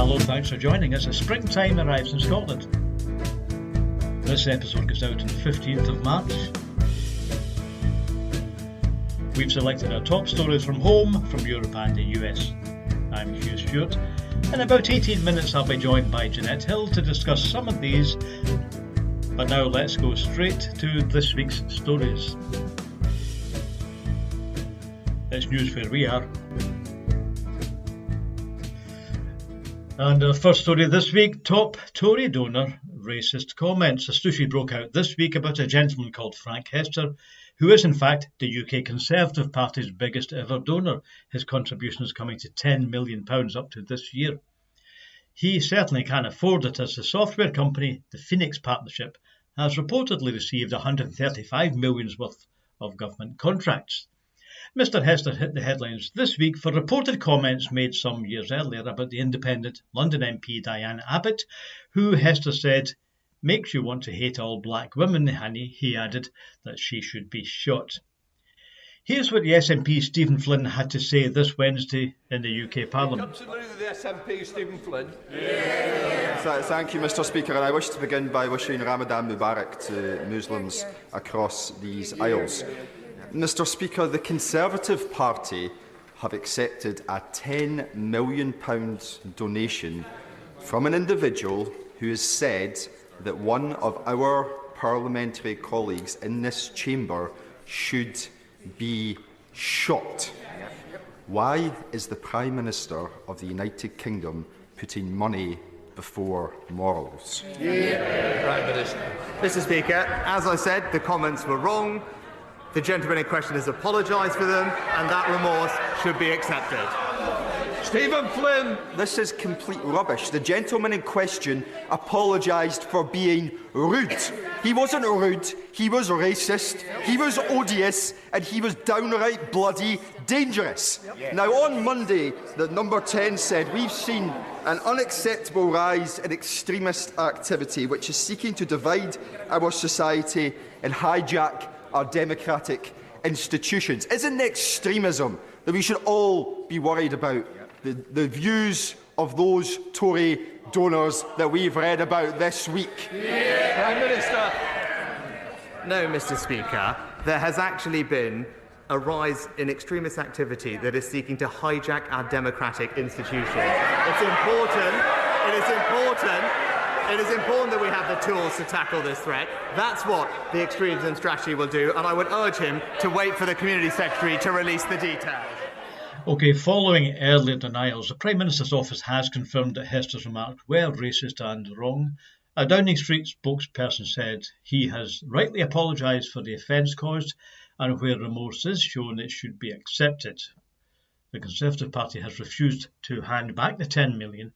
Hello, thanks for joining us as springtime arrives in Scotland. This episode goes out on the 15th of March. We've selected our top stories from home, from Europe and the US. I'm Hugh Stewart. In about 18 minutes I'll be joined by Jeanette Hill to discuss some of these. But now let's go straight to this week's stories. It's news where we are. And our first story this week, top Tory donor, racist comments. A story broke out this week about a gentleman called Frank Hester, who is in fact the UK Conservative Party's biggest ever donor. His contribution is coming to £10 million up to this year. He certainly can afford it, as the software company, the Phoenix Partnership, has reportedly received £135 million worth of government contracts. Mr. Hester hit the headlines this week for reported comments made some years earlier about the independent London MP Diane Abbott, who Hester said makes you want to hate all black women, and he added that she should be shot. Here's what the SNP Stephen Flynn had to say this Wednesday in the UK Parliament. Come to lose the SNP Stephen Flynn. Yeah. Thank you, Mr. Speaker, and I wish to begin by wishing Ramadan Mubarak to Muslims across these aisles. Mr. Speaker, the Conservative Party have accepted a £10 million donation from an individual who has said that one of our parliamentary colleagues in this chamber should be shot. Why is the Prime Minister of the United Kingdom putting money before morals? Prime Minister. Mr. Speaker, as I said, the comments were wrong. The gentleman in question has apologised for them, and that remorse should be accepted. Stephen Flynn. This is complete rubbish. The gentleman in question apologised for being rude. He wasn't rude, he was racist, he was odious, and he was downright bloody dangerous. Now, on Monday, the number 10 said, we've seen an unacceptable rise in extremist activity which is seeking to divide our society and hijack our democratic institutions. Isn't it extremism that we should all be worried about? The views of those Tory donors that we've read about this week. Prime Minister. No, Mr. Speaker, there has actually been a rise in extremist activity that is seeking to hijack our democratic institutions. It's important. It is important that we have the tools to tackle this threat. That's what the extremism strategy will do, and I would urge him to wait for the Community Secretary to release the details. OK, following earlier denials, the Prime Minister's office has confirmed that Hester's remarks were racist and wrong. A Downing Street spokesperson said he has rightly apologised for the offence caused, and where remorse is shown, it should be accepted. The Conservative Party has refused to hand back the £10 million.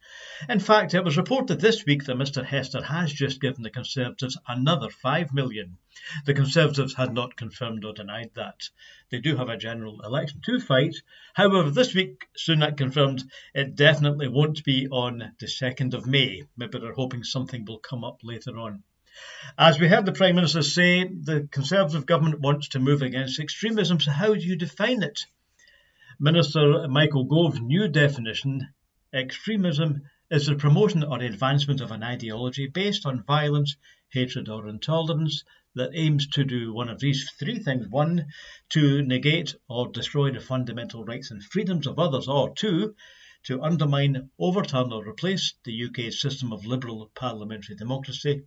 In fact, it was reported this week that Mr Hester has just given the Conservatives another £5 million. The Conservatives had not confirmed or denied that. They do have a general election to fight. However, this week, Sunak confirmed it definitely won't be on the 2nd of May. Maybe they're hoping something will come up later on. As we heard the Prime Minister say, the Conservative government wants to move against extremism, so how do you define it? Minister Michael Gove's new definition: extremism is the promotion or advancement of an ideology based on violence, hatred or intolerance that aims to do one of these three things. 1, to negate or destroy the fundamental rights and freedoms of others, or 2, to undermine, overturn or replace the UK's system of liberal parliamentary democracy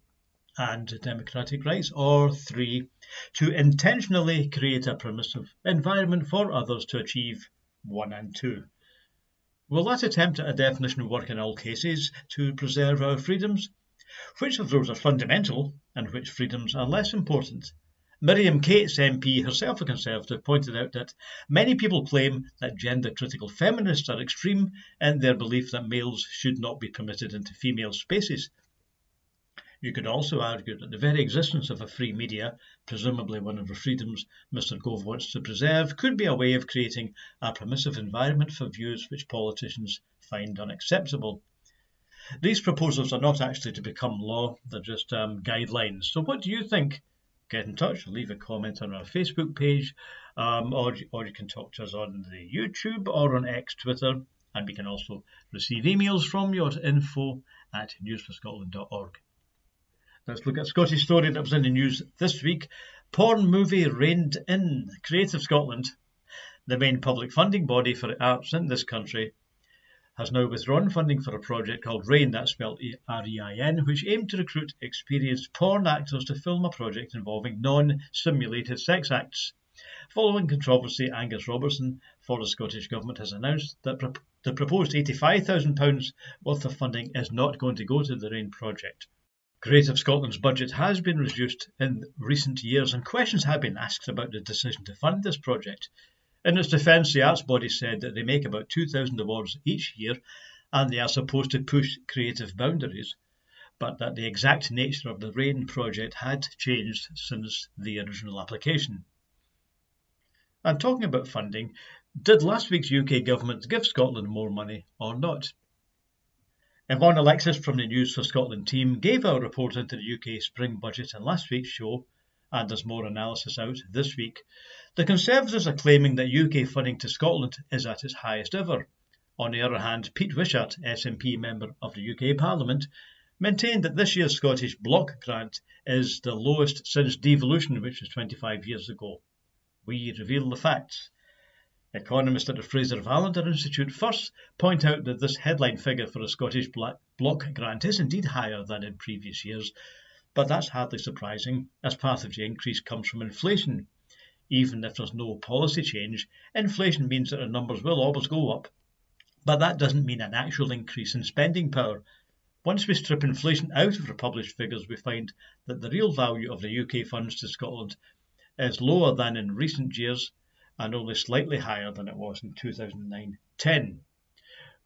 and democratic rights, or 3, to intentionally create a permissive environment for others to achieve 1 and 2. Will that attempt at a definition work in all cases to preserve our freedoms? Which of those are fundamental and which freedoms are less important? Miriam Cates, MP, herself a Conservative, pointed out that many people claim that gender-critical feminists are extreme in their belief that males should not be permitted into female spaces. You could also argue that the very existence of a free media, presumably one of the freedoms Mr Gove wants to preserve, could be a way of creating a permissive environment for views which politicians find unacceptable. These proposals are not actually to become law, they're just guidelines. So what do you think? Get in touch, leave a comment on our Facebook page, or you can talk to us on the YouTube or on X, Twitter, And we can also receive emails from you at info@newsforscotland.org. Let's look at a Scottish story that was in the news this week. Porn movie reined in. Creative Scotland, the main public funding body for arts in this country, has now withdrawn funding for a project called RAIN, that's spelled R-E-I-N, which aimed to recruit experienced porn actors to film a project involving non-simulated sex acts. Following controversy, Angus Robertson for the Scottish Government has announced that the proposed £85,000 worth of funding is not going to go to the RAIN project. Creative Scotland's budget has been reduced in recent years, and questions have been asked about the decision to fund this project. In its defence, the arts body said that they make about 2,000 awards each year and they are supposed to push creative boundaries, but that the exact nature of the RAIN project had changed since the original application. And talking about funding, did last week's UK government give Scotland more money or not? Yvonne Alexis from the News for Scotland team gave our report into the UK spring budget in last week's show, and there's more analysis out this week. The Conservatives are claiming that UK funding to Scotland is at its highest ever. On the other hand, Pete Wishart, SNP member of the UK Parliament, maintained that this year's Scottish Bloc grant is the lowest since devolution, which was 25 years ago. We reveal the facts. Economists at the Fraser of Allender Institute first point out that this headline figure for a Scottish Bloc grant is indeed higher than in previous years, but that's hardly surprising, as part of the increase comes from inflation. Even if there's no policy change, inflation means that the numbers will always go up. But that doesn't mean an actual increase in spending power. Once we strip inflation out of the published figures, we find that the real value of the UK funds to Scotland is lower than in recent years and only slightly higher than it was in 2009-10.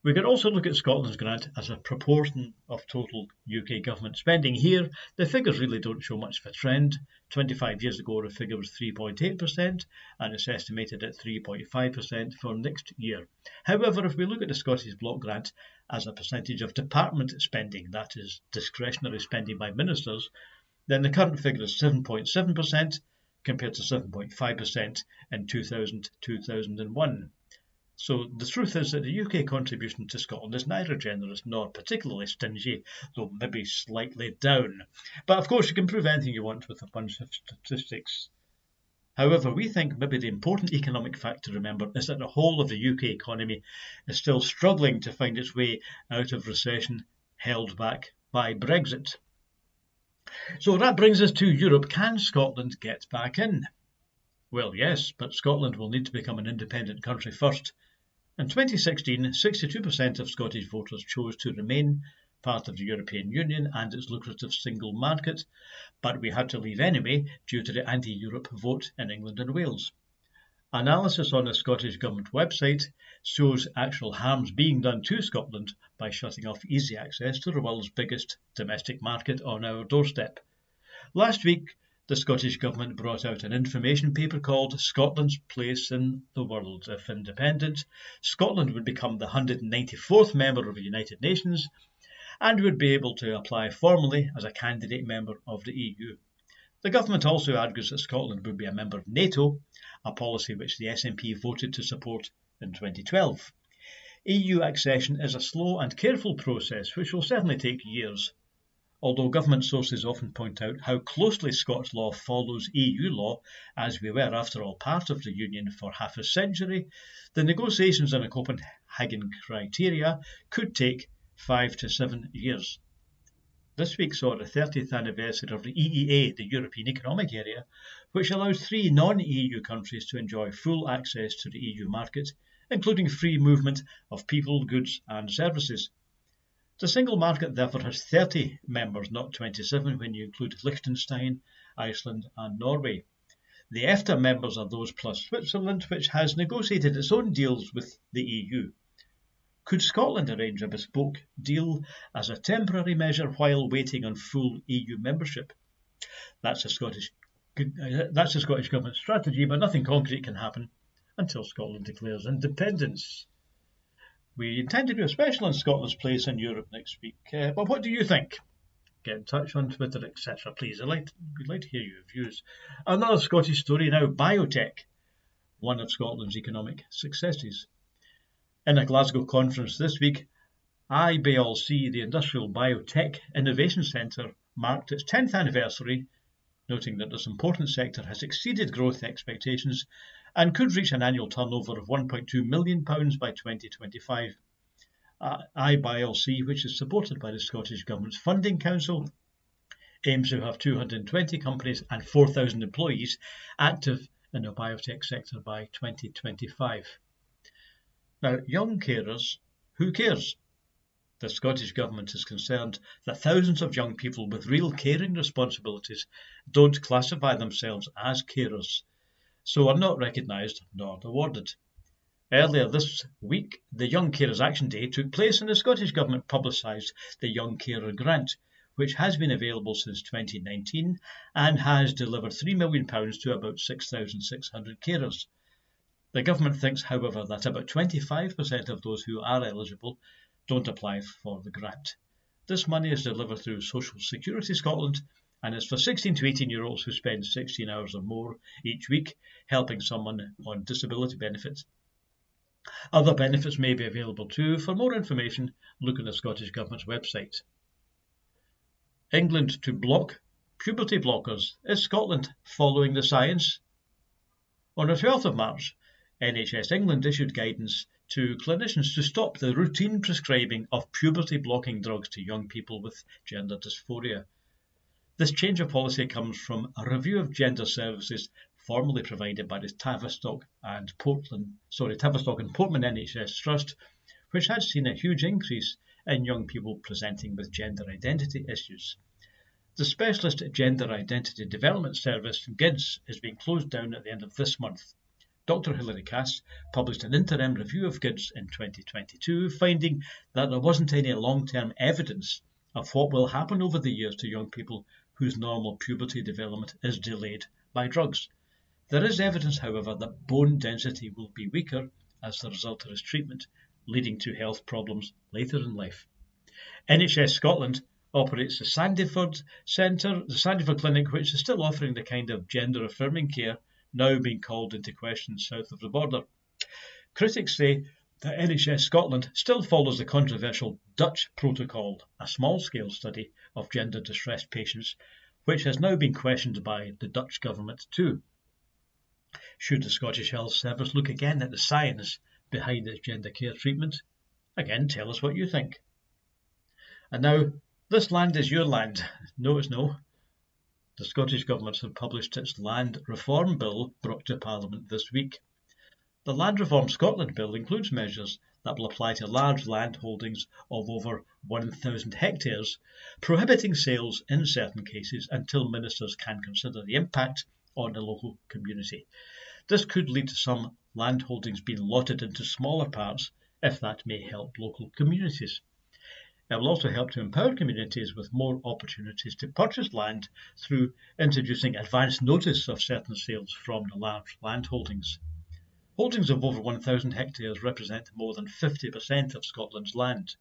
We can also look at Scotland's grant as a proportion of total UK government spending. Here, the figures really don't show much of a trend. 25 years ago, the figure was 3.8%, and it's estimated at 3.5% for next year. However, if we look at the Scottish Bloc grant as a percentage of department spending, that is, discretionary spending by ministers, then the current figure is 7.7%, compared to 7.5% in 2000-2001. So the truth is that the UK contribution to Scotland is neither generous nor particularly stingy, though maybe slightly down. But of course you can prove anything you want with a bunch of statistics. However, we think maybe the important economic fact to remember is that the whole of the UK economy is still struggling to find its way out of recession held back by Brexit. So that brings us to Europe. Can Scotland get back in? Well, yes, but Scotland will need to become an independent country first. In 2016, 62% of Scottish voters chose to remain part of the European Union and its lucrative single market, but we had to leave anyway due to the anti-Europe vote in England and Wales. Analysis on the Scottish Government website shows actual harms being done to Scotland by shutting off easy access to the world's biggest domestic market on our doorstep. Last week, the Scottish Government brought out an information paper called Scotland's Place in the World. If independent, Scotland would become the 194th member of the United Nations and would be able to apply formally as a candidate member of the EU. The government also argues that Scotland would be a member of NATO, a policy which the SNP voted to support in 2012. EU accession is a slow and careful process which will certainly take years. Although government sources often point out how closely Scots law follows EU law, as we were after all part of the Union for half a century, the negotiations on the Copenhagen criteria could take 5 to 7 years. This week saw the 30th anniversary of the EEA, the European Economic Area, which allows 3 non-EU countries to enjoy full access to the EU market, including free movement of people, goods and services. The single market therefore has 30 members, not 27 when you include Liechtenstein, Iceland and Norway. The EFTA members are those plus Switzerland, which has negotiated its own deals with the EU. Could Scotland arrange a bespoke deal as a temporary measure while waiting on full EU membership? That's a Scottish Government strategy, but nothing concrete can happen until Scotland declares independence. We intend to do a special on Scotland's place in Europe next week, but what do you think? Get in touch on Twitter, etc. Please, we'd like to hear your views. Another Scottish story now, biotech, one of Scotland's economic successes. In a Glasgow conference this week, IBLC, the Industrial Biotech Innovation Centre, marked its 10th anniversary, noting that this important sector has exceeded growth expectations and could reach an annual turnover of £1.2 million by 2025. IBLC, which is supported by the Scottish Government's Funding Council, aims to have 220 companies and 4,000 employees active in the biotech sector by 2025. Now, young carers, who cares? The Scottish Government is concerned that thousands of young people with real caring responsibilities don't classify themselves as carers, so are not recognised nor awarded. Earlier this week, the Young Carers Action Day took place and the Scottish Government publicised the Young Carer Grant, which has been available since 2019 and has delivered £3 million to about 6,600 carers. The Government thinks, however, that about 25% of those who are eligible don't apply for the grant. This money is delivered through Social Security Scotland and is for 16 to 18-year-olds who spend 16 hours or more each week helping someone on disability benefits. Other benefits may be available too. For more information, look at the Scottish Government's website. England to block puberty blockers. Is Scotland following the science? On the 12th of March, NHS England issued guidance to clinicians to stop the routine prescribing of puberty-blocking drugs to young people with gender dysphoria. This change of policy comes from a review of gender services formerly provided by the Tavistock and Portman NHS Trust, which had seen a huge increase in young people presenting with gender identity issues. The Specialist Gender Identity Development Service, GIDS, is being closed down at the end of this month. Dr. Hilary Cass published an interim review of GIDS in 2022, finding that there wasn't any long-term evidence of what will happen over the years to young people whose normal puberty development is delayed by drugs. There is evidence, however, that bone density will be weaker as the result of this treatment, leading to health problems later in life. NHS Scotland operates the Sandyford Centre, the Sandyford Clinic, which is still offering the kind of gender-affirming care now being called into question south of the border. Critics say that NHS Scotland still follows the controversial Dutch protocol, a small-scale study of gender-distressed patients, which has now been questioned by the Dutch government too. Should the Scottish Health Service look again at the science behind its gender care treatment? Again, tell us what you think. And now, this land is your land. No, it's no. The Scottish Government has published its Land Reform Bill brought to Parliament this week. The Land Reform Scotland Bill includes measures that will apply to large land holdings of over 1,000 hectares, prohibiting sales in certain cases until ministers can consider the impact on the local community. This could lead to some land holdings being lotted into smaller parts if that may help local communities. It will also help to empower communities with more opportunities to purchase land through introducing advance notice of certain sales from the large land holdings. Holdings of over 1,000 hectares represent more than 50% of Scotland's land.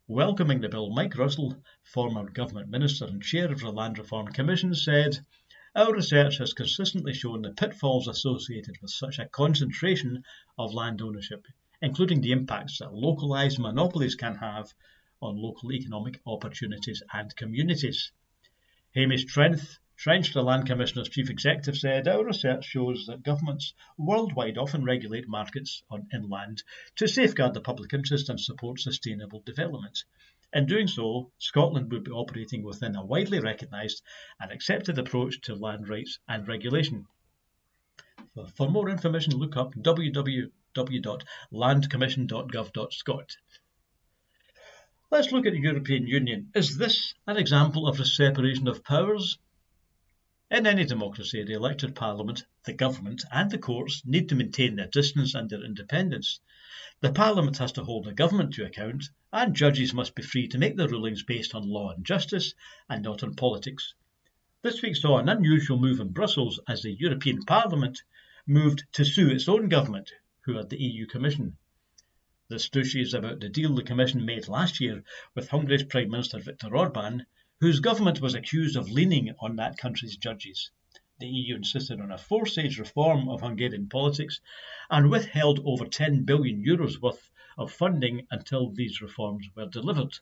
Welcoming the bill, Mike Russell, former government minister and chair of the Land Reform Commission, said, "Our research has consistently shown the pitfalls associated with such a concentration of land ownership, including the impacts that localised monopolies can have on local economic opportunities and communities." Hamish Trench, the Land Commissioner's Chief Executive, said, "Our research shows that governments worldwide often regulate markets in land to safeguard the public interest and support sustainable development. In doing so, Scotland would be operating within a widely recognised and accepted approach to land rights and regulation." For more information, look up www.landcommission.gov.scot. Let's look at the European Union. Is this an example of the separation of powers? In any democracy, the elected parliament, the government and the courts need to maintain their distance and their independence. The parliament has to hold the government to account, and judges must be free to make their rulings based on law and justice and not on politics. This week saw an unusual move in Brussels as the European Parliament moved to sue its own government, who had the EU Commission. This stooshy is about the deal the Commission made last year with Hungary's Prime Minister Viktor Orbán, whose government was accused of leaning on that country's judges. The EU insisted on a four-stage reform of Hungarian politics and withheld over €10 billion worth of funding until these reforms were delivered.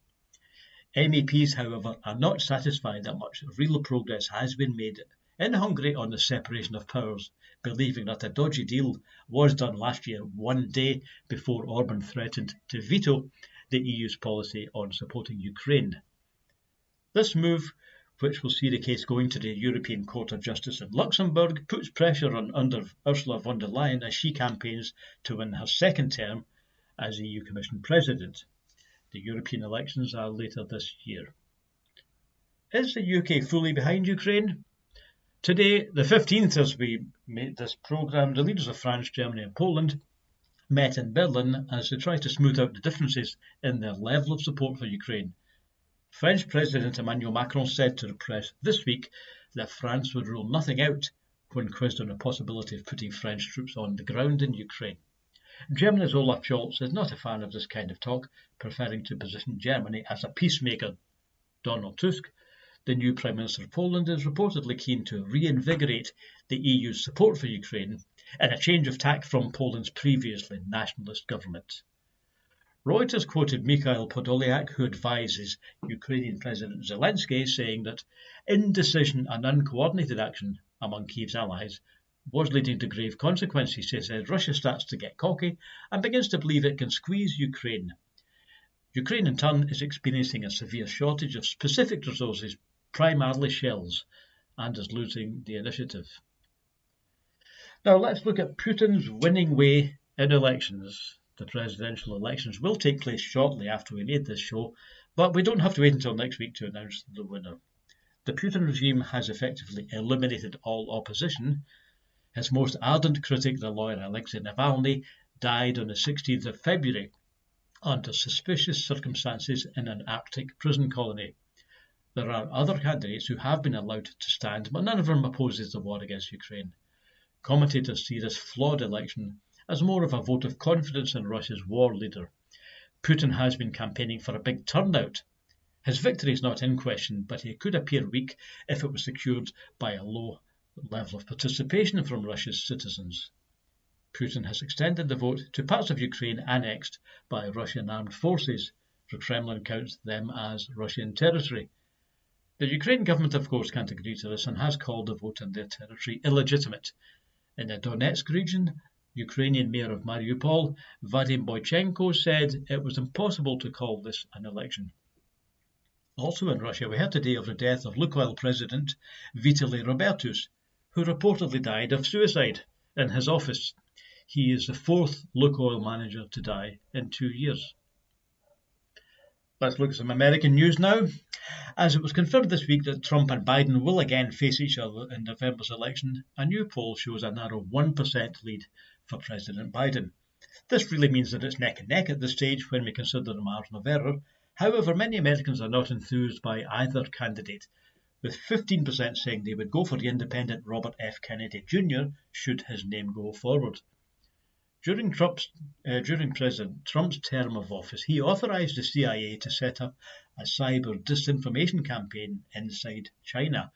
MEPs, however, are not satisfied that much real progress has been made in Hungary on the separation of powers, believing that a dodgy deal was done last year, one day before Orban threatened to veto the EU's policy on supporting Ukraine. This move, which will see the case going to the European Court of Justice in Luxembourg, puts pressure on under Ursula von der Leyen as she campaigns to win her second term as EU Commission President. The European elections are later this year. Is the UK fully behind Ukraine? Today, the 15th, as we made this programme, the leaders of France, Germany and Poland met in Berlin as they tried to smooth out the differences in their level of support for Ukraine. French President Emmanuel Macron said to the press this week that France would rule nothing out when quizzed on the possibility of putting French troops on the ground in Ukraine. Germany's Olaf Scholz is not a fan of this kind of talk, preferring to position Germany as a peacemaker. Donald Tusk, the new Prime Minister of Poland, is reportedly keen to reinvigorate the EU's support for Ukraine in a change of tack from Poland's previously nationalist government. Reuters quoted Mikhail Podolyak, who advises Ukrainian President Zelensky, saying that indecision and uncoordinated action among Kyiv's allies was leading to grave consequences. He says Russia starts to get cocky and begins to believe it can squeeze Ukraine. Ukraine, in turn, is experiencing a severe shortage of specific resources, primarily shells, and is losing the initiative. Now let's look at Putin's winning way in elections. The presidential elections will take place shortly after we made this show, but we don't have to wait until next week to announce the winner. The Putin regime has effectively eliminated all opposition. His most ardent critic, the lawyer Alexei Navalny, died on the 16th of February under suspicious circumstances in an Arctic prison colony. There are other candidates who have been allowed to stand, but none of them opposes the war against Ukraine. Commentators see this flawed election as more of a vote of confidence in Russia's war leader. Putin has been campaigning for a big turnout. His victory is not in question, but he could appear weak if it was secured by a low level of participation from Russia's citizens. Putin has extended the vote to parts of Ukraine annexed by Russian armed forces. The Kremlin counts them as Russian territory. The Ukrainian government, of course, can't agree to this and has called the vote in their territory illegitimate. In the Donetsk region, Ukrainian mayor of Mariupol, Vadim Boychenko, said it was impossible to call this an election. Also in Russia, we heard today of the death of Lukoil president Vitaly Robertus, who reportedly died of suicide in his office. He is the fourth Lukoil manager to die in 2 years. Let's look at some American news now. As it was confirmed this week that Trump and Biden will again face each other in November's election, a new poll shows a narrow 1% lead for President Biden. This really means that it's neck and neck at this stage when we consider the margin of error. However, many Americans are not enthused by either candidate, with 15% saying they would go for the independent Robert F. Kennedy Jr. should his name go forward. During President Trump's term of office, he authorized the CIA to set up a cyber disinformation campaign inside China.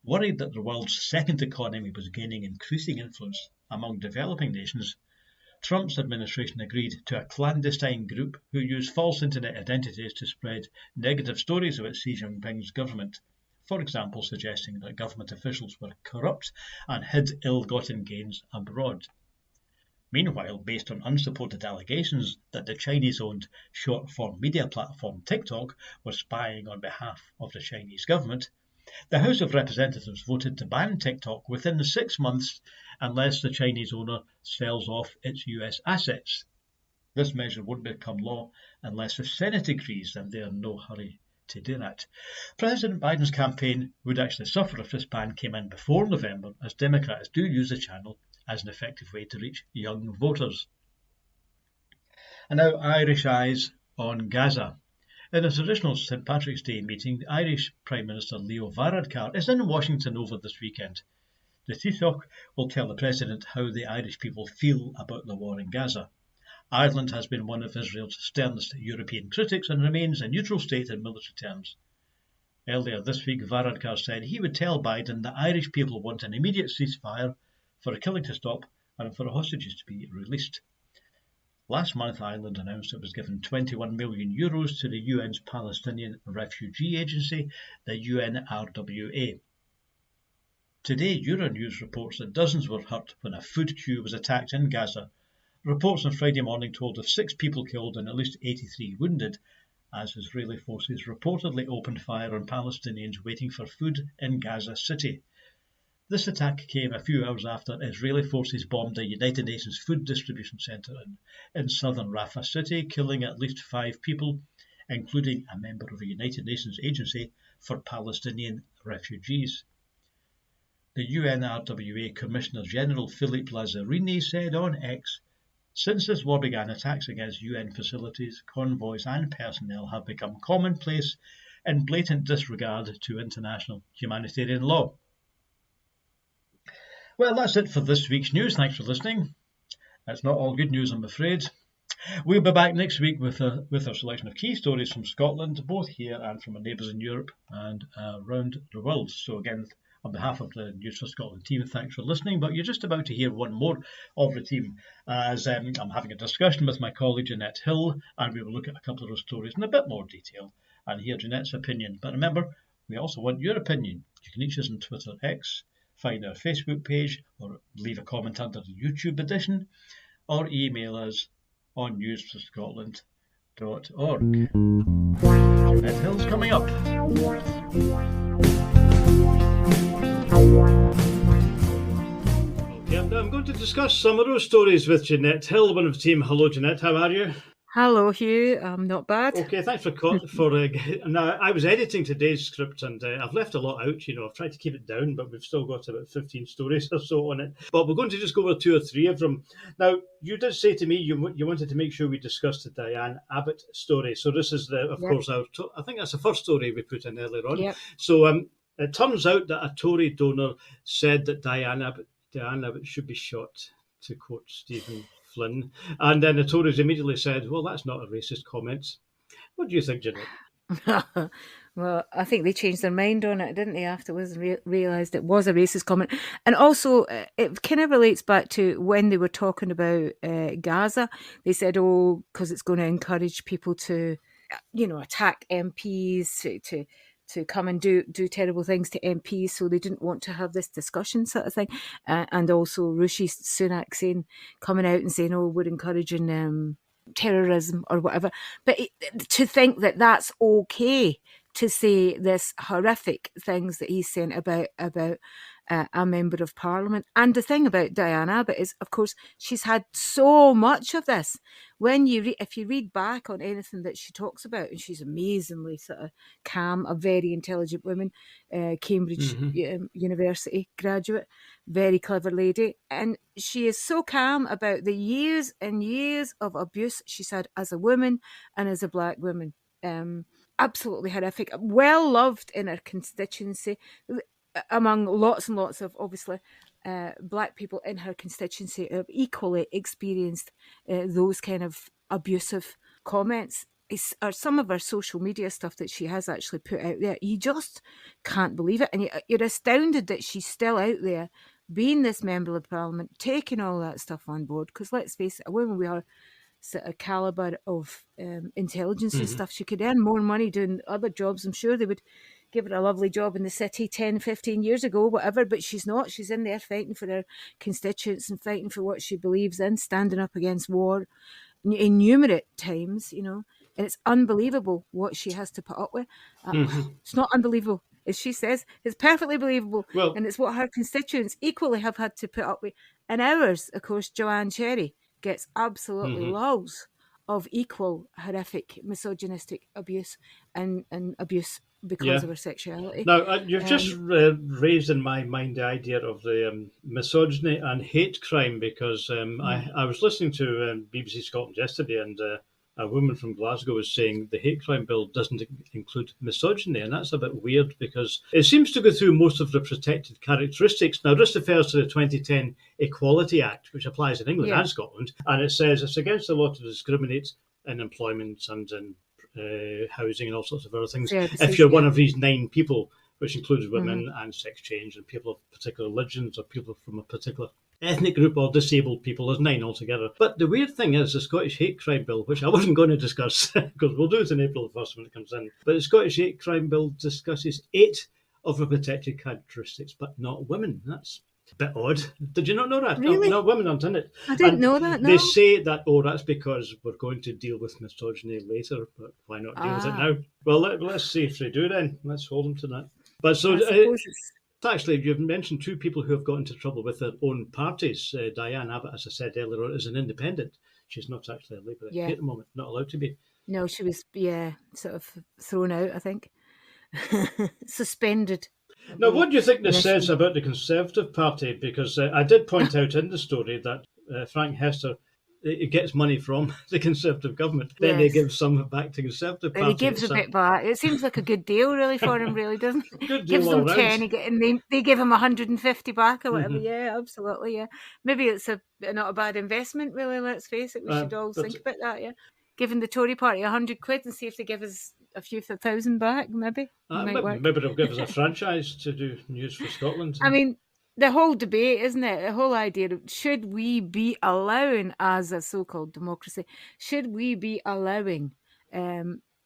Worried that the world's second economy was gaining increasing influence among developing nations, Trump's administration agreed to a clandestine group who used false internet identities to spread negative stories about Xi Jinping's government, for example, suggesting that government officials were corrupt and hid ill-gotten gains abroad. Meanwhile, based on unsupported allegations that the Chinese-owned short-form media platform TikTok was spying on behalf of the Chinese government, the House of Representatives voted to ban TikTok within 6 months unless the Chinese owner sells off its US assets. This measure won't become law unless the Senate agrees, and they are in no hurry to do that. President Biden's campaign would actually suffer if this ban came in before November, as Democrats do use the channel as an effective way to reach young voters. And now Irish eyes on Gaza. In a traditional St Patrick's Day meeting, the Irish Prime Minister Leo Varadkar is in Washington over this weekend. The Taoiseach will tell the President how the Irish people feel about the war in Gaza. Ireland has been one of Israel's sternest European critics and remains a neutral state in military terms. Earlier this week, Varadkar said he would tell Biden that Irish people want an immediate ceasefire, for the killing to stop, and for the hostages to be released. Last month, Ireland announced it was giving €21 million to the UN's Palestinian Refugee Agency, the UNRWA. Today, Euronews reports that dozens were hurt when a food queue was attacked in Gaza. Reports on Friday morning told of 6 people killed and at least 83 wounded, as Israeli forces reportedly opened fire on Palestinians waiting for food in Gaza City. This attack came a few hours after Israeli forces bombed a United Nations food distribution centre in southern Rafah City, killing at least 5 people, including a member of the United Nations Agency for Palestinian Refugees. The UNRWA Commissioner General Philippe Lazzarini said on X, "Since this war began, attacks against UN facilities, convoys and personnel have become commonplace in blatant disregard to international humanitarian law." Well, that's it for this week's news. Thanks for listening. That's not all good news, I'm afraid. We'll be back next week with our selection of key stories from Scotland, both here and from our neighbours in Europe and around the world. So again, on behalf of the News for Scotland team, thanks for listening. But you're just about to hear one more of the team as I'm having a discussion with my colleague Jeanette Hill, and we will look at a couple of those stories in a bit more detail and hear Jeanette's opinion. But remember, we also want your opinion. You can reach us on Twitter X, find our Facebook page, or leave a comment under the YouTube edition, or email us on newsforscotland.org. Jeanette Hill's coming up. Yep, I'm going to discuss some of those stories with Jeanette Hill, one of the team. Hello, Jeanette, how are you? Hello, Hugh. I'm not bad. Okay, thanks for now, I was editing today's script and I've left a lot out. I've tried to keep it down, but we've still got about 15 stories or so on it. But we're going to just go over 2 or 3 of them. Now, you did say to me you wanted to make sure we discussed the Diane Abbott story. So this is, of course, I think that's the first story we put in earlier on. Yep. So it turns out that a Tory donor said that Diane Abbott should be shot, to quote Stephen Flynn, and then the Tories immediately said, well, that's not a racist comment. What do you think, Jeanette? Well, I think they changed their mind on it, didn't they, afterwards, and realised it was a racist comment. And also, it kind of relates back to when they were talking about Gaza. They said, because it's going to encourage people to, attack MPs, to come and do terrible things to MPs, so they didn't want to have this discussion sort of thing. And also Rishi Sunak coming out and saying, we're encouraging terrorism or whatever. But to think that that's okay to say this horrific things that he's saying about a member of parliament. And the thing about Diane Abbott is, of course, she's had so much of this. If you read back on anything that she talks about, and she's amazingly sort of calm, a very intelligent woman, Cambridge University graduate, very clever lady, and she is so calm about the years and years of abuse she's had as a woman and as a black woman. Absolutely horrific, well loved in her constituency, among lots and lots of, obviously, black people in her constituency have equally experienced those kind of abusive comments. Or some of her social media stuff that she has actually put out there, you just can't believe it. And you're astounded that she's still out there being this member of parliament, taking all that stuff on board. Because let's face it, a woman with her sort of calibre of intelligence and stuff, she could earn more money doing other jobs. I'm sure they would give her a lovely job in the city 10, 15 years ago, whatever, but she's not. She's in there fighting for her constituents and fighting for what she believes in, standing up against war innumerate times, and it's unbelievable what she has to put up with. It's not unbelievable. As she says, it's perfectly believable. Well, and it's what her constituents equally have had to put up with. And ours, of course, Joanne Cherry gets absolutely loads of equal horrific misogynistic abuse and abuse because of her sexuality. Now, you've just raised in my mind the idea of the misogyny and hate crime, because I was listening to BBC Scotland yesterday, and a woman from Glasgow was saying the hate crime bill doesn't include misogyny, and that's a bit weird because it seems to go through most of the protected characteristics. Now, this refers to the 2010 Equality Act, which applies in England and Scotland, and it says it's against the law to discriminate in employment and in housing and all sorts of other things. Services, If you're one yeah. of these 9 people, which includes women and sex change and people of particular religions or people from a particular ethnic group or disabled people, there's 9 altogether. But the weird thing is the Scottish Hate Crime Bill, which I wasn't going to discuss because we'll do it in April the 1st when it comes in, but the Scottish Hate Crime Bill discusses 8 of the protected characteristics, but not women. That's a bit odd. Did you not know that? Really? No, women aren't in it. I didn't And know that, no. They say that, that's because we're going to deal with misogyny later, but why not deal with it now? Well, let's see if they do then. Let's hold them to that. But so, I suppose it's... actually, you've mentioned 2 people who have got into trouble with their own parties. Diane Abbott, as I said earlier on, is an independent. She's not actually a Labour MP at the moment, not allowed to be. No, she was, sort of thrown out, I think. Suspended. Now, what do you think this says about the Conservative Party? Because I did point out in the story that Frank Hester it gets money from the Conservative government. Then they give some back to Conservative Party. He gives a bit back. It seems like a good deal, really, for him, really, doesn't it? Good deal Gives them all 10, and they give him 150 back or whatever. Mm-hmm. Yeah, absolutely, yeah. Maybe it's not a bad investment, really, let's face it. We should all think about that, yeah. Giving the Tory party 100 quid and see if they give us a few thousand back, maybe. Maybe they'll give us a franchise to do News for Scotland. I mean, the whole debate, isn't it? The whole idea of should we be allowing, as a so-called democracy, should we be allowing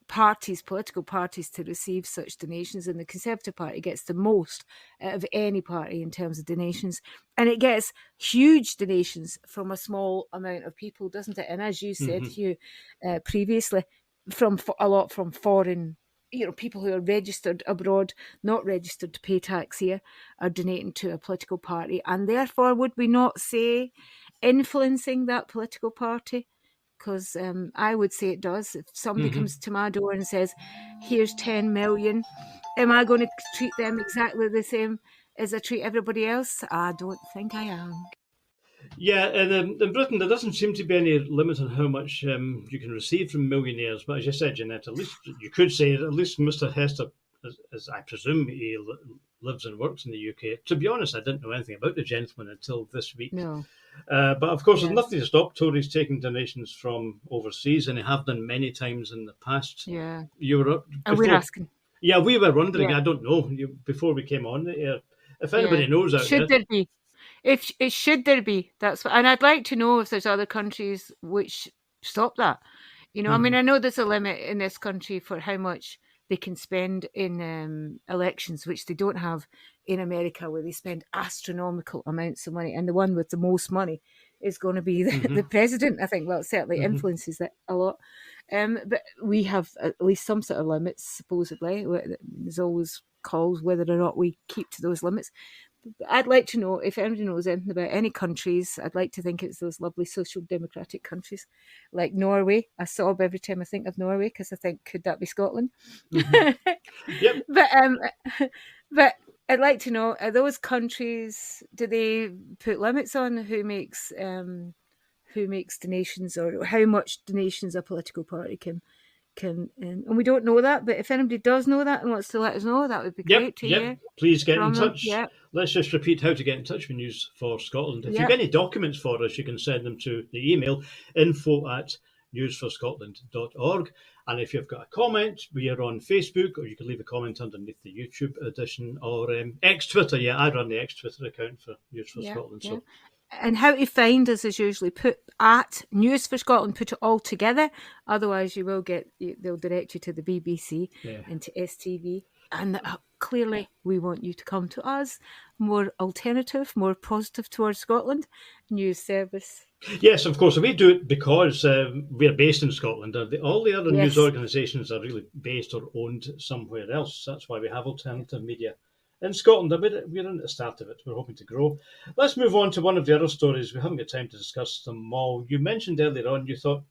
political parties to receive such donations? And the Conservative Party gets the most out of any party in terms of donations. And it gets huge donations from a small amount of people, doesn't it? And as you said, Hugh, previously, a lot from foreign, people who are registered abroad, not registered to pay tax here, are donating to a political party. And therefore, would we not say influencing that political party? Because I would say it does. If somebody comes to my door and says, here's 10 million, am I going to treat them exactly the same as I treat everybody else? I don't think I am. Yeah, and in Britain there doesn't seem to be any limit on how much you can receive from millionaires. But as you said, Jeanette, at least you could say at least Mr. Hester, as I presume he lives and works in the UK. To be honest, I didn't know anything about the gentleman until this week. No. But of course, there's nothing to stop Tories taking donations from overseas, and they have done many times in the past. Yeah. You were and we're asking. Yeah, we were wondering. Yeah. I don't know. Before we came on the air, if anybody knows out should there be? If it should there be? That's what, and I'd like to know if there's other countries which stop that. I mean, I know there's a limit in this country for how much they can spend in elections, which they don't have in America, where they spend astronomical amounts of money. And the one with the most money is going to be the president, I think. Well, it certainly influences it a lot. But we have at least some sort of limits, supposedly. There's always calls whether or not we keep to those limits. I'd like to know if anybody knows anything about any countries. I'd like to think it's those lovely social democratic countries like Norway. I sob every time I think of Norway because I think, could that be Scotland? Yep. But I'd like to know, are those countries, do they put limits on who makes donations, or how much donations a political party can and we don't know that, but if anybody does know that and wants to let us know, that would be great to hear. Please get in touch. Yep. Let's just repeat how to get in touch with News for Scotland. If you've any documents for us, you can send them to the email info@newsforscotland.org. And if you've got a comment, we are on Facebook, or you can leave a comment underneath the YouTube edition, or X Twitter. Yeah, I run the X Twitter account for News for Scotland. So. And how to find us is usually put at News for Scotland, put it all together. Otherwise, they'll direct you to the BBC and to STV. And clearly, we want you to come to us, more alternative, more positive towards Scotland news service. Yes, of course. We do it because we're based in Scotland. All the other news organisations are really based or owned somewhere else. That's why we have alternative media in Scotland. We're in the start of it. We're hoping to grow. Let's move on to one of the other stories. We haven't got time to discuss them all. You mentioned earlier on, you thought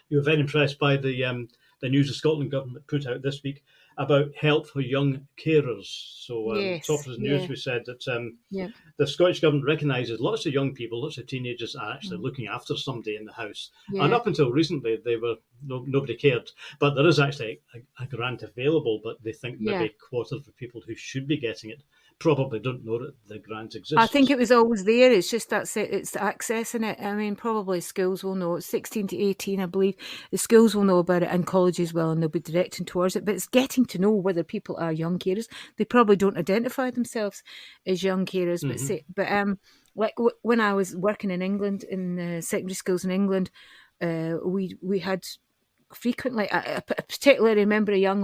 you were very impressed by the News of Scotland government put out this week about help for young carers. So top of the news, we said that the Scottish government recognises lots of young people, lots of teenagers are actually looking after somebody in the house. And up until recently, nobody cared. But there is actually a grant available, but they think maybe a quarter of the people who should be getting it probably don't know that the grant exists. I think it was always there. It's just it's accessing it. I mean, probably schools will know. It's 16 to 18, I believe. The schools will know about it and colleges will, and they'll be directing towards it. But it's getting to know whether people are young carers. They probably don't identify themselves as young carers. Like when I was working in England, in secondary schools in England, we had frequently, I particularly remember a young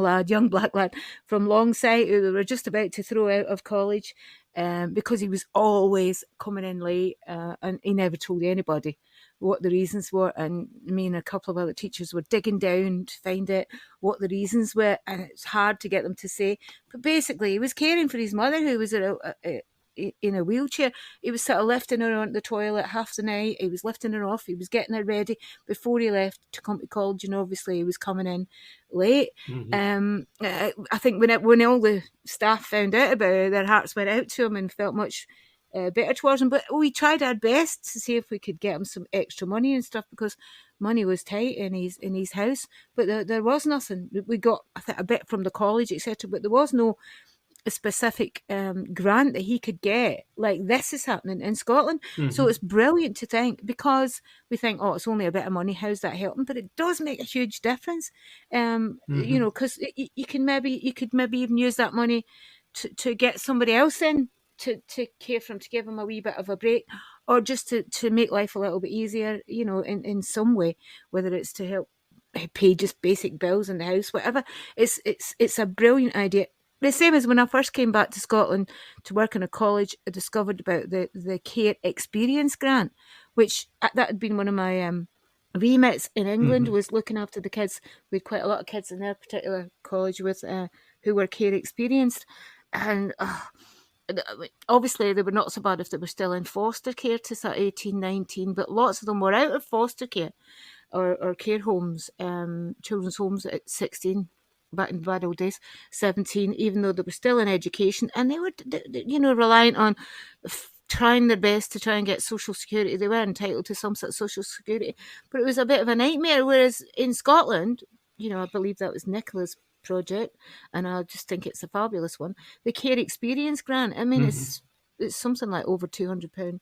black lad from Longsight who they were just about to throw out of college because he was always coming in late and he never told anybody what the reasons were. And me and a couple of other teachers were digging down to find out what the reasons were, and it's hard to get them to say. But basically, he was caring for his mother who was in a wheelchair. He was sort of lifting her onto the toilet half the night. He was lifting her off. He was getting her ready before he left to come to college, and obviously he was coming in late. I think when all the staff found out about it, their hearts went out to him and felt much better towards him. But we tried our best to see if we could get him some extra money and stuff, because money was tight in his house. But there was nothing. We got, I think, a bit from the college, etc. But there was no a specific grant that he could get. Like, this is happening in Scotland. So it's brilliant to think, because we think, oh, it's only a bit of money, how's that helping? But it does make a huge difference. You know, because you could maybe even use that money to get somebody else in to care for him, to give him a wee bit of a break, or just to make life a little bit easier, you know, in some way, whether it's to help pay just basic bills in the house, whatever. It's a brilliant idea. The same as when I first came back to Scotland to work in a college, I discovered about the Care Experience Grant, which that had been one of my remits in England, was looking after the kids. We had quite a lot of kids in their particular college with who were care experienced. And obviously they were not so bad if they were still in foster care to sort of 18, 19, but lots of them were out of foster care or care homes, children's homes at 16. Back in bad old days, 17, even though they were still in education, and they were, you know, reliant on trying their best to try and get social security. They were entitled to some sort of social security, but it was a bit of a nightmare. Whereas in Scotland, you know, I believe that was Nicola's project, and I just think it's a fabulous one. The Care Experience Grant, I mean, it's something like over £200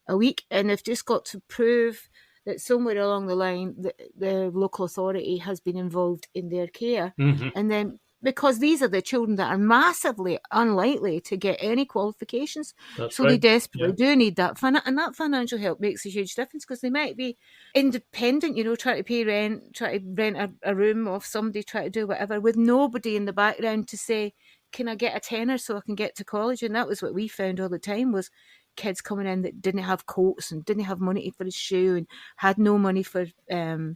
a week, and they've just got to prove that somewhere along the line the local authority has been involved in their care. And then, because these are the children that are massively unlikely to get any qualifications, they desperately do need that. And that financial help makes a huge difference, because they might be independent, you know, trying to pay rent, try to rent a room off somebody, try to do whatever, with nobody in the background to say, can I get a tenner so I can get to college? And that was what we found all the time, was kids coming in that didn't have coats and didn't have money for a shoe and had no money for a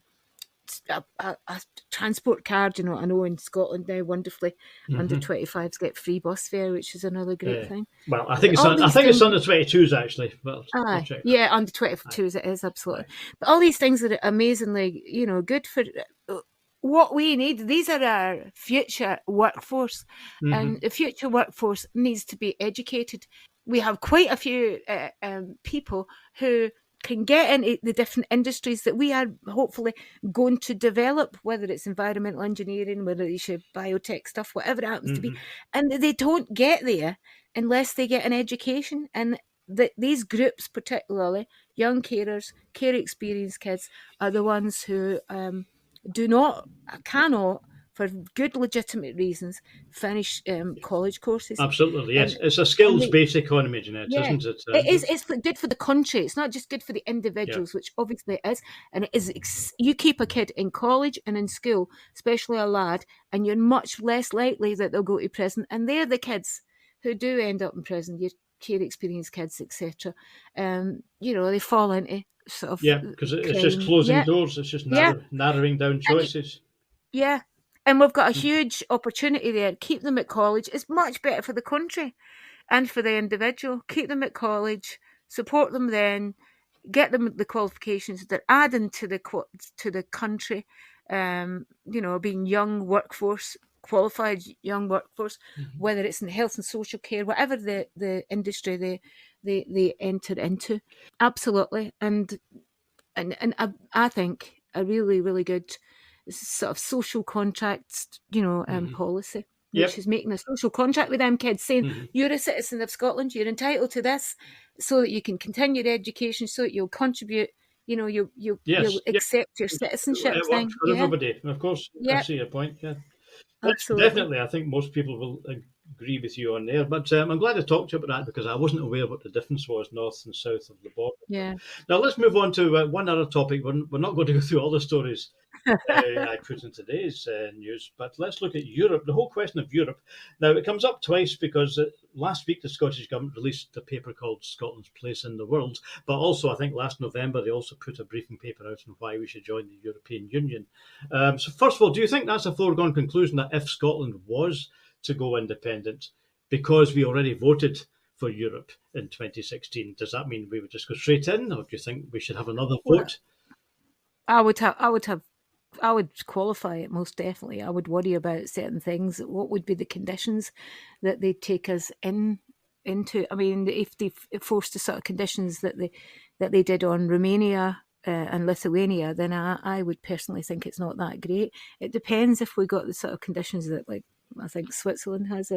transport card. You know, I know in Scotland now, wonderfully, under 25s get free bus fare, which is another great thing. Well, I think it's under 22s actually. But yeah, under 22s it is, absolutely. But all these things that are amazingly, you know, good for what we need. These are our future workforce, and the future workforce needs to be educated. We have quite a few people who can get into the different industries that we are hopefully going to develop, whether it's environmental engineering, whether it's biotech stuff, whatever it happens to be. And they don't get there unless they get an education. And these groups, particularly young carers, care experienced kids, are the ones who cannot, for good legitimate reasons, finish college courses. Absolutely, yes. It's a skills-based economy, Jeanette, isn't it? It's good for the country. It's not just good for the individuals, which obviously it is. And it is. You keep a kid in college and in school, especially a lad, and you're much less likely that they'll go to prison. And they're the kids who do end up in prison, your care experienced kids, etc. You know, they fall into sort of because it's just closing doors. It's just narrowing down choices. And we've got a huge opportunity there. Keep them at college. It's much better for the country and for the individual. Keep them at college, support them then, get them the qualifications that are adding to the country, you know, being young workforce, qualified young workforce, whether it's in health and social care, whatever the industry they enter into. Absolutely. And I think a really, really good sort of social contracts, you know, policy. which is making a social contract with them kids, saying you're a citizen of Scotland, you're entitled to this, so that you can continue your education, so that you'll contribute. You'll accept your citizenship It thing. works for everybody. Of course, I see your point. Yeah. Absolutely. Definitely, I think most people will agree with you on there. But I'm glad to talk to you about that, because I wasn't aware what the difference was north and south of the border. Yeah. Now let's move on to one other topic. We're not going to go through all the stories I put in today's news, but let's look at Europe, the whole question of Europe. Now, it comes up twice because last week the Scottish Government released a paper called Scotland's Place in the World, but also I think last November they also put a briefing paper out on why we should join the European Union. So first of all, do you think that's a foregone conclusion that if Scotland was to go independent, because we already voted for Europe in 2016, does that mean we would just go straight in, or do you think we should have another vote? I would qualify it most definitely. I would worry about certain things. What would be the conditions that they'd take us into? I mean, if they forced the sort of conditions that they did on Romania and Lithuania, then I would personally think it's not that great. It depends if we got the sort of conditions that, like, I think Switzerland has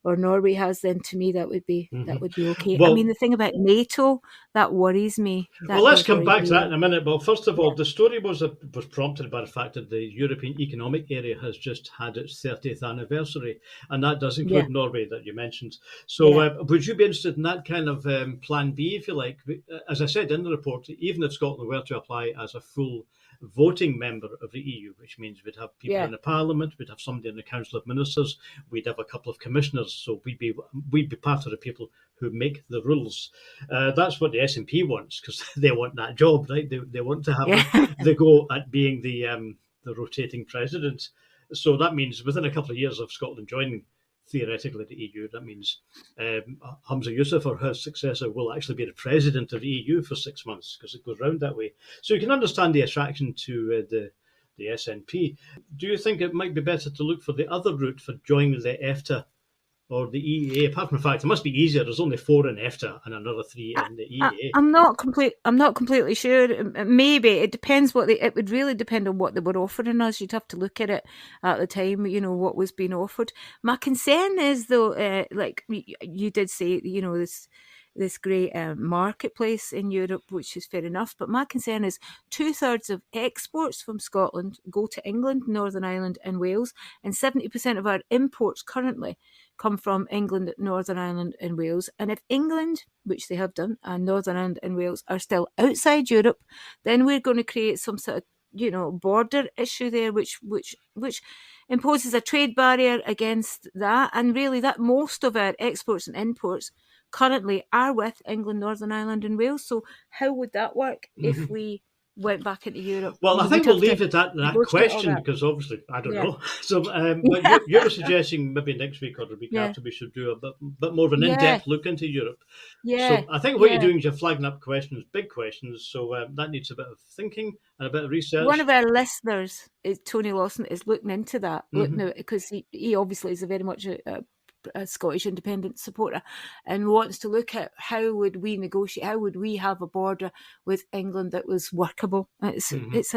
or Norway has, then to me that would be okay. Well, I mean, the thing about NATO, that worries me. Well, let's come back to that in a minute. But first of all, the story was prompted by the fact that the European Economic Area has just had its 30th anniversary, and that does include Norway that you mentioned. So would you be interested in that kind of plan B, if you like? As I said in the report, even if Scotland were to apply as a full voting member of the EU, which means we'd have people in the Parliament, we'd have somebody in the Council of Ministers, we'd have a couple of commissioners, so we'd be part of the people who make the rules. That's what the SNP wants, because they want that job, right? They want to have the go at being the rotating president. So that means within a couple of years of Scotland joining theoretically the EU, that means Hamza Yousaf or his successor will actually be the president of the EU for 6 months, because it goes round that way. So you can understand the attraction to the SNP. Do you think it might be better to look for the other route for joining the EFTA or the EEA? Apart from the fact it must be easier. There's only 4 in EFTA and another 3 in the EEA. I'm not completely sure. Maybe it depends it would really depend on what they were offering us. You'd have to look at it at the time, what was being offered. My concern is, though, like you did say, this great marketplace in Europe, which is fair enough. But my concern is 2/3 of exports from Scotland go to England, Northern Ireland and Wales, and 70% of our imports currently come from England, Northern Ireland and Wales. And if England, which they have done, and Northern Ireland and Wales are still outside Europe, then we're going to create some sort of border issue there, which imposes a trade barrier against that. And really that most of our exports and imports currently are with England, Northern Ireland and Wales. So how would that work if we went back into Europe? Well, I think we'll leave it at that question, because obviously I don't know. So but you're suggesting maybe next week or the week after we should do a bit more of an in-depth look into Europe. So I think what you're doing is you're flagging up questions, big questions, so that needs a bit of thinking and a bit of research. One of our listeners, Tony Lawson, is looking into that, because he obviously is very much a Scottish independent supporter, and wants to look at how would we negotiate, how would we have a border with England that was workable. It's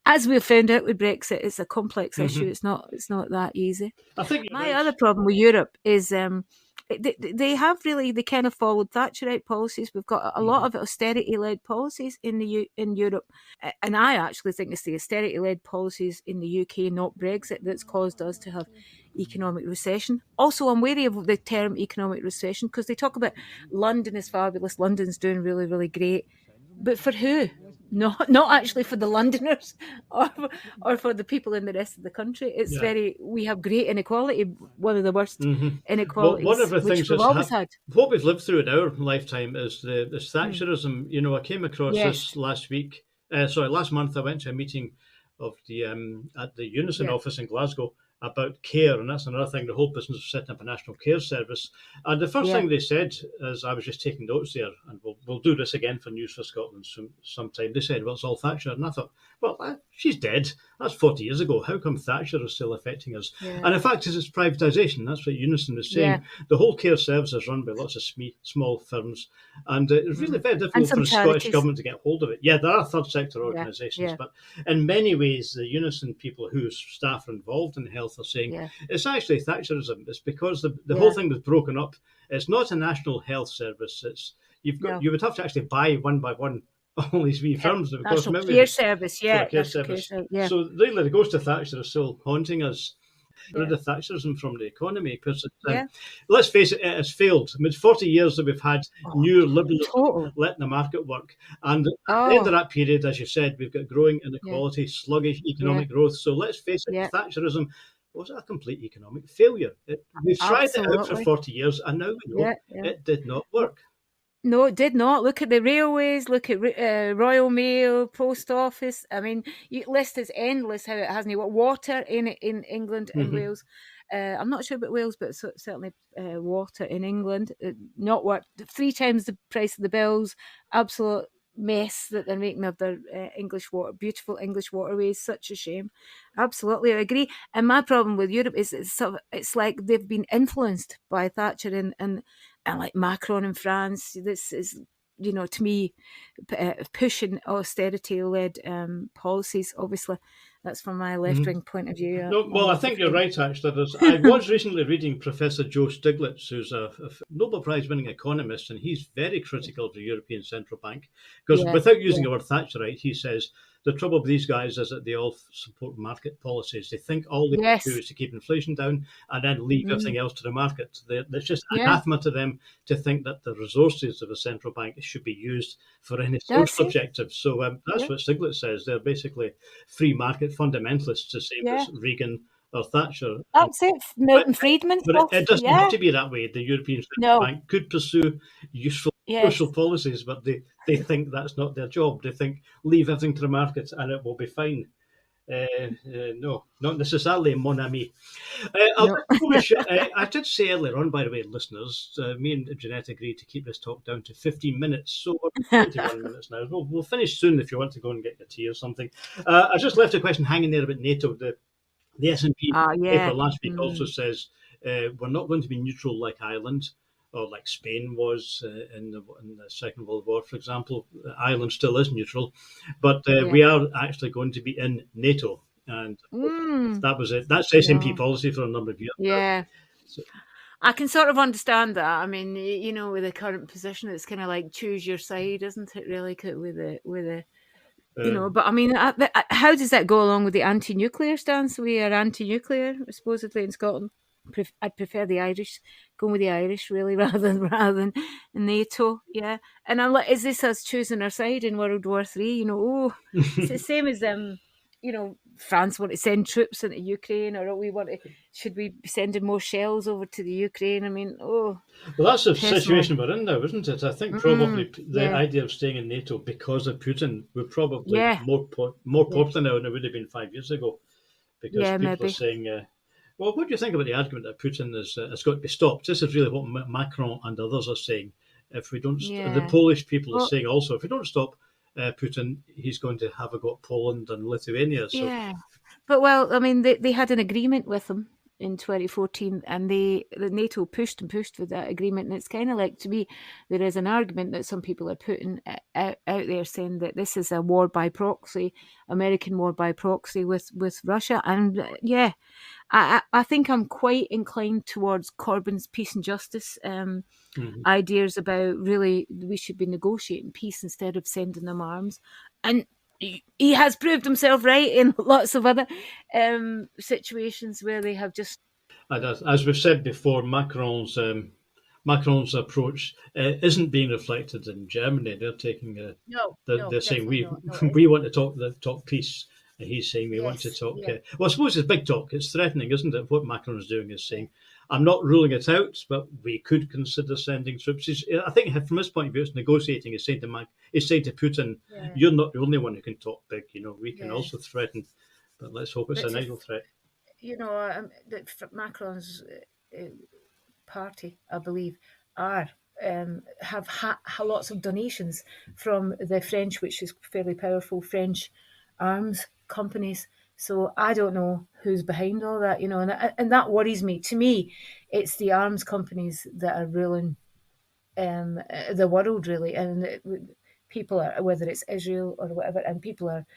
as we've found out with Brexit, it's a complex issue. It's not that easy. I think my other problem with Europe is they kind of followed Thatcherite policies. We've got a lot of austerity-led policies in Europe, and I actually think it's the austerity-led policies in the UK, not Brexit, that's caused us to have economic recession. Also, I'm wary of the term economic recession, because they talk about London is fabulous, London's doing really, really great, but for who? Not actually for the Londoners or for the people in the rest of the country. It's we have great inequality, one of the worst inequalities, one of the things we've always had. What we've lived through in our lifetime is the Thatcherism. I came across this last month. I went to a meeting of the at the Unison office in Glasgow about care, and that's another thing, the whole business of setting up a national care service. And the first thing they said, as I was just taking notes there, and we'll do this again for News for Scotland sometime, they said, well, it's all Thatcher. And I thought, well, she's dead. That's 40 years ago. How come Thatcher is still affecting us? And in fact, it's privatisation. That's what Unison was saying. The whole care service is run by lots of small firms, and it's really very difficult for the Scottish Government to get hold of it. Yeah, there are third sector organisations, but in many ways, the Unison people whose staff are involved in health Health are saying. Yeah. It's actually Thatcherism. It's because the whole thing was broken up. It's not a national health service. It's you would have to actually buy one by one all these wee firms. Of course, National Care Service, for a care National Care service. Service, yeah. So really, the ghost of Thatcher is still haunting us. Rid Yeah. of Thatcherism from the economy, because Yeah. let's face it, it has failed. I mean, it's 40 years that we've had new liberalism Totally. letting the market work. And at the Oh. end of that period, as you said, we've got growing inequality, sluggish economic growth. So let's face it, Thatcherism was a complete economic failure. We've tried it out for Absolutely. 40 years, and now we know it did not work. No, it did not. Look at the railways, look at Royal Mail, Post Office. I mean, list is endless how it hasn't got water in England and Wales. I'm not sure about Wales, but certainly water in England. Not what 3 times the price of the bills. Absolute mess that they're making of their English water, beautiful English waterways. Such a shame. Absolutely, I agree. And my problem with Europe is it's like they've been influenced by Thatcher and like Macron in France. This is, to me, pushing austerity-led policies. Obviously, that's from my left-wing point of view. No, well, I think you're right, actually. I was recently reading Professor Joe Stiglitz, who's a Nobel Prize-winning economist, and he's very critical of the European Central Bank, because without using the word Thatcherite, he says the trouble with these guys is that they all support market policies. They think all they can do is to keep inflation down and then leave everything else to the market. It's just anathema to them to think that the resources of a central bank should be used for any social objective. So that's what Stiglitz says. They're basically free market fundamentalists, the same as Reagan or Thatcher. That's it, Milton Friedman. But it doesn't have to be that way. The European Central Bank could pursue useful social policies, but they think that's not their job. They think leave everything to the markets and it will be fine. No, not necessarily, mon ami. I did say earlier on, by the way, listeners, me and Jeanette agreed to keep this talk down to 15 minutes, so we're 21 minutes now. We'll finish soon if you want to go and get your tea or something. I just left a question hanging there about NATO. The S&P paper last week also says we're not going to be neutral like Ireland or like Spain was in the Second World War, for example. Ireland still is neutral, but we are actually going to be in NATO. And that was it. That's S&P policy for a number of years. Yeah. So, I can sort of understand that. I mean, with the current position, it's kind of like choose your side, isn't it? Really, with a but I mean, how does that go along with the anti-nuclear stance? We are anti-nuclear, supposedly, in Scotland. I'd prefer the Irish, going with the Irish, really, rather than NATO. Yeah, and I'm like, is this us choosing our side in World War III? It's the same as France want to send troops into Ukraine, or should we be sending more shells over to the Ukraine? I mean, well, that's the situation we're in now, isn't it? I think probably the idea of staying in NATO because of Putin would probably more popular now than it would have been 5 years ago, because people are saying, well, what do you think about the argument that Putin has got to be stopped? This is really what Macron and others are saying. If we don't, the Polish people are saying also, if we don't stop Putin, he's going to have a go at Poland and Lithuania. So. Yeah, but I mean, they had an agreement with him in 2014, and the NATO pushed for that agreement. And it's kind of like, to me, there is an argument that some people are putting out there saying that this is a war by proxy, American war by proxy with Russia. And I think I'm quite inclined towards Corbyn's peace and justice ideas about really we should be negotiating peace instead of sending them arms. And he has proved himself right in lots of other situations where they have just... As we've said before, Macron's approach isn't being reflected in Germany. They're taking they're saying we want to talk peace. And he's saying we want to talk. Well, I suppose it's big talk. It's threatening, isn't it? What Macron is doing is saying, I'm not ruling it out, but we could consider sending troops. I think from his point of view, it's negotiating. He's saying to Putin, you're not the only one who can talk big. We can also threaten, but let's hope it's an idle threat. Macron's party, I believe, have lots of donations from the French, which is fairly powerful French arms companies. So I don't know who's behind all that, and that worries me. To me, it's the arms companies that are ruling the world, really, and people are, whether it's Israel or whatever, and people are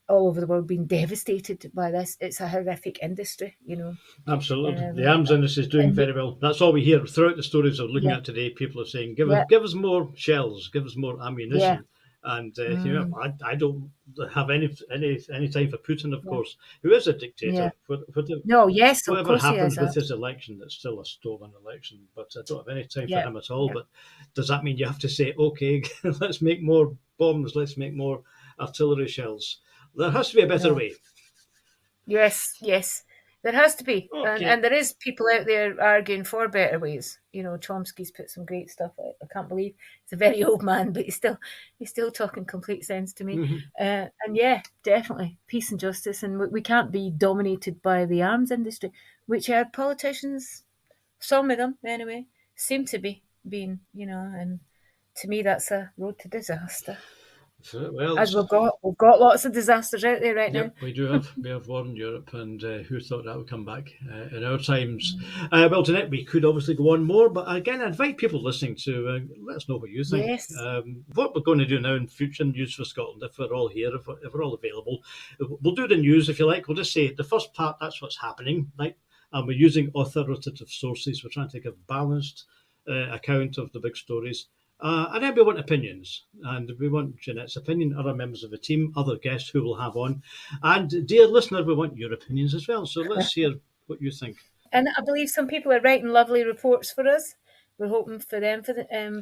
all over the world being devastated by this. It's a horrific industry, you know. Absolutely. The arms industry is doing very well. That's all we hear throughout the stories we're looking at today. People are saying, give us more shells, give us more ammunition. And you know, I don't have any time for Putin, of course, who is a dictator. Whatever happens with his election, it's still a stolen election. But I don't have any time for him at all. But does that mean you have to say, okay, let's make more bombs, let's make more artillery shells? There has to be a better way. Yes. There has to be. Okay. And there is people out there arguing for better ways. You know, Chomsky's put some great stuff out. I can't believe he's a very old man, but he's still talking complete sense to me. Mm-hmm. And yeah, definitely peace and justice. And we can't be dominated by the arms industry, which our politicians, some of them anyway, seem to be being, you know, and to me that's a road to disaster. Well, as we've got lots of disasters out there right now. We do have war in Europe, and who thought that would come back in our times? Well, Jeanette, we could obviously go on more, but again, I invite people listening to let us know what you think. Yes. What we're going to do now in future News for Scotland, if we're all here, if we're all available, we'll do the news if you like. We'll just say the first part, that's what's happening, right? And we're using authoritative sources. We're trying to give a balanced account of the big stories. And then we want opinions, and we want Jeanette's opinion, other members of the team, other guests who we'll have on. And dear listener, we want your opinions as well. So let's hear what you think. And I believe some people are writing lovely reports for us. We're hoping for them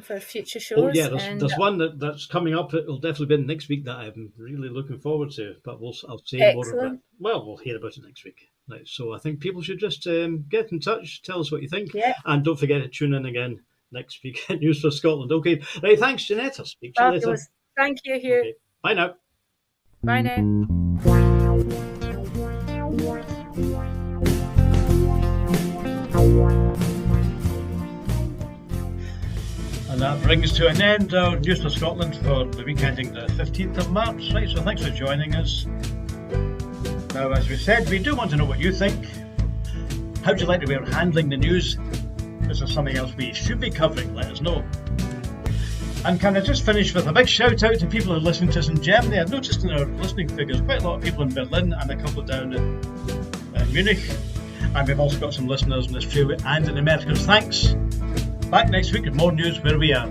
for future shows. Oh yeah, there's one that's coming up. It will definitely be next week that I'm really looking forward to. But I'll say more about it. Well, we'll hear about it next week. Right, so I think people should just get in touch, tell us what you think, and don't forget to tune in again next week at News for Scotland. Okay. Right, thanks, Jeanette. I'll speak to you later. Thank you, Hugh. Okay. Bye now. Bye now. And that brings to an end our News for Scotland for the week ending the 15th of March. Right, so thanks for joining us. Now, as we said, we do want to know what you think. How do you like the way we're handling the news? Is there something else we should be covering? Let us know. And can I just finish with a big shout out to people who are listening to us in Germany? I've noticed in our listening figures quite a lot of people in Berlin and a couple down in Munich. And we've also got some listeners in Australia and in America. Thanks. Back next week with more news where we are.